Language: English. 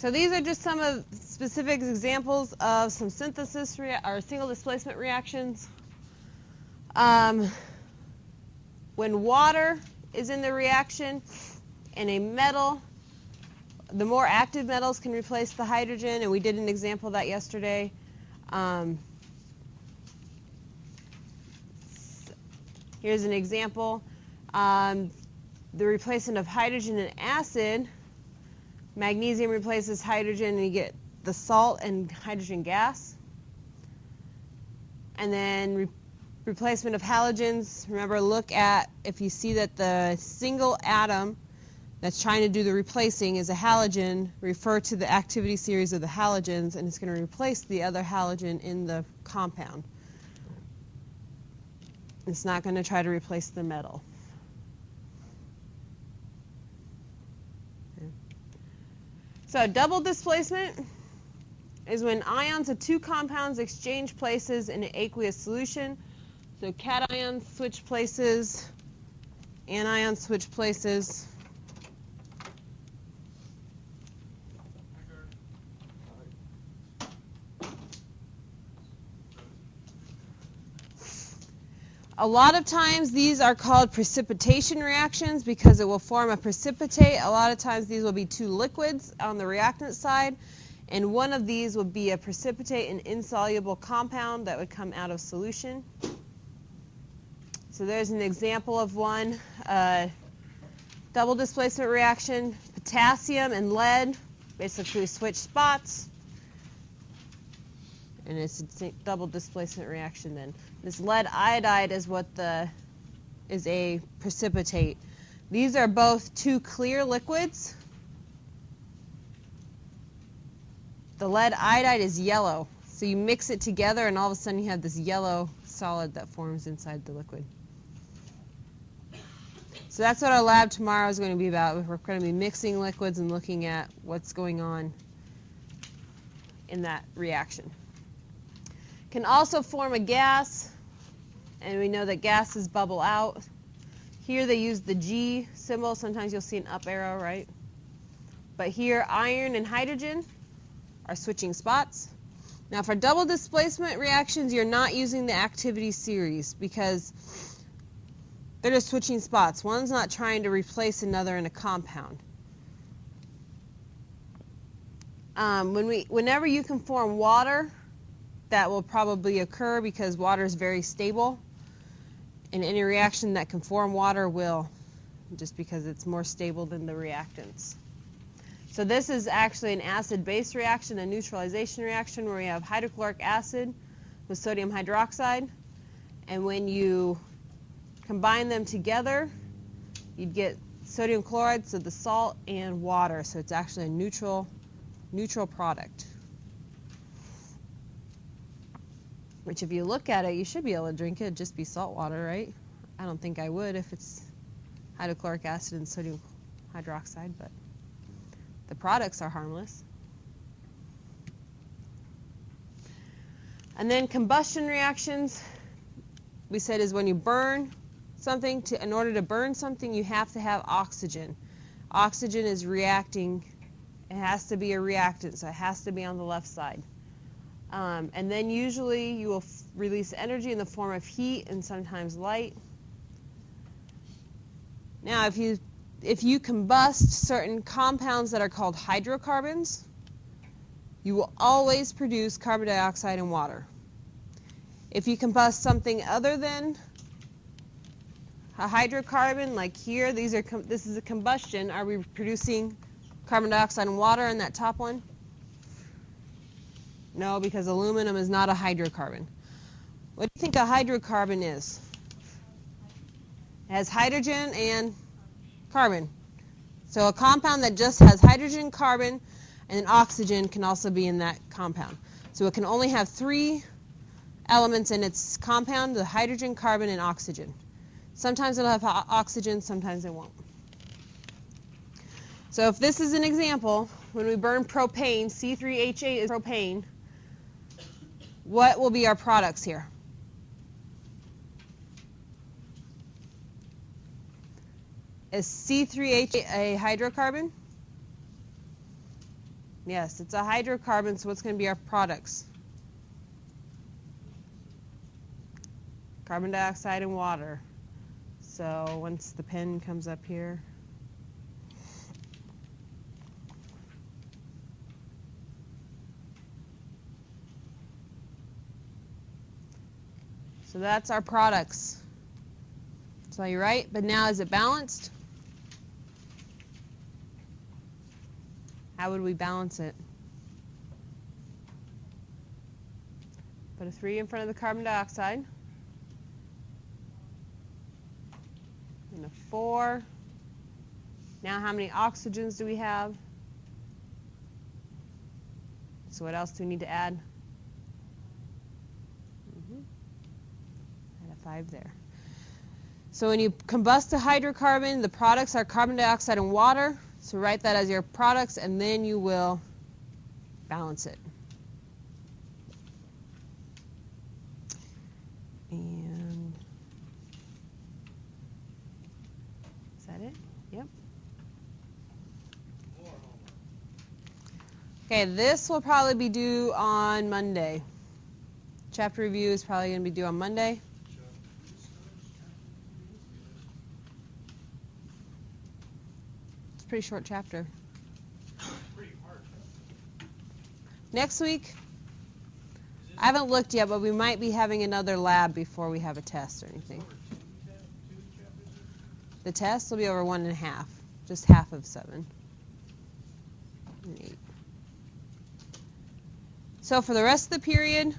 So these are just some of specific examples of some synthesis or single displacement reactions. When water is in the reaction and a metal, the more active metals can replace the hydrogen, and we did an example of that yesterday. Here's an example. The replacement of hydrogen and acid, magnesium replaces hydrogen and you get the salt and hydrogen gas. And then replacement of halogens, remember, look at, if you see that the single atom that's trying to do the replacing is a halogen, refer to the activity series of the halogens, and it's going to replace the other halogen in the compound. It's not going to try to replace the metal. Okay. So double displacement is when ions of two compounds exchange places in an aqueous solution. So cations switch places, anions switch places. A lot of times these are called precipitation reactions because it will form a precipitate. A lot of times these will be two liquids on the reactant side, and one of these will be a precipitate, an insoluble compound that would come out of solution. So there's an example of one, double displacement reaction. Potassium and lead basically switch spots, and it's a double displacement reaction then. This lead iodide is is a precipitate. These are both two clear liquids. The lead iodide is yellow, so you mix it together and all of a sudden you have this yellow solid that forms inside the liquid. So that's what our lab tomorrow is going to be about. We're going to be mixing liquids and looking at what's going on in that reaction. Can also form a gas, and we know that gases bubble out. Here they use the G symbol. Sometimes you'll see an up arrow, right? But here iron and hydrogen are switching spots. Now for double displacement reactions, you're not using the activity series because they're just switching spots. One's not trying to replace another in a compound. Whenever you can form water, that will probably occur because water is very stable, and any reaction that can form water will, just because it's more stable than the reactants. So this is actually an acid-base reaction, a neutralization reaction where you have hydrochloric acid with sodium hydroxide, and when you combine them together, you'd get sodium chloride, so the salt, and water. So it's actually a neutral product. Which if you look at it, you should be able to drink it. It'd just be salt water, right? I don't think I would if it's hydrochloric acid and sodium hydroxide, but the products are harmless. And then combustion reactions, we said, is when you burn something. In order to burn something, you have to have oxygen. Oxygen is reacting. It has to be a reactant, so it has to be on the left side. And then usually you will release energy in the form of heat and sometimes light. Now, if you combust certain compounds that are called hydrocarbons, you will always produce carbon dioxide and water. If you combust something other than a hydrocarbon, like here, this is a combustion. Are we producing carbon dioxide and water in that top one? No, because aluminum is not a hydrocarbon. What do you think a hydrocarbon is? It has hydrogen and carbon. So a compound that just has hydrogen, carbon, and oxygen can also be in that compound. So it can only have three elements in its compound: the hydrogen, carbon, and oxygen. Sometimes it'll have oxygen, sometimes it won't. So if this is an example, when we burn propane, C3H8 is propane, what will be our products here? Is C3H8 a hydrocarbon? Yes, it's a hydrocarbon, so what's going to be our products? Carbon dioxide and water. So once the pen comes up here. So that's our products. So you're right, but now is it balanced? How would we balance it? Put a 3 in front of the carbon dioxide. And a 4. Now how many oxygens do we have? So what else do we need to add? Add a 5 there. So when you combust a hydrocarbon, the products are carbon dioxide and water. So write that as your products, and then you will balance it. And is that it? Yep. Okay, this will probably be due on Monday. Chapter review is probably going to be due on Monday. It's a pretty short chapter. Next week, I haven't looked yet, but we might be having another lab before we have a test or anything. The test will be over 1.5, just half of 7 and 8. So for the rest of the period,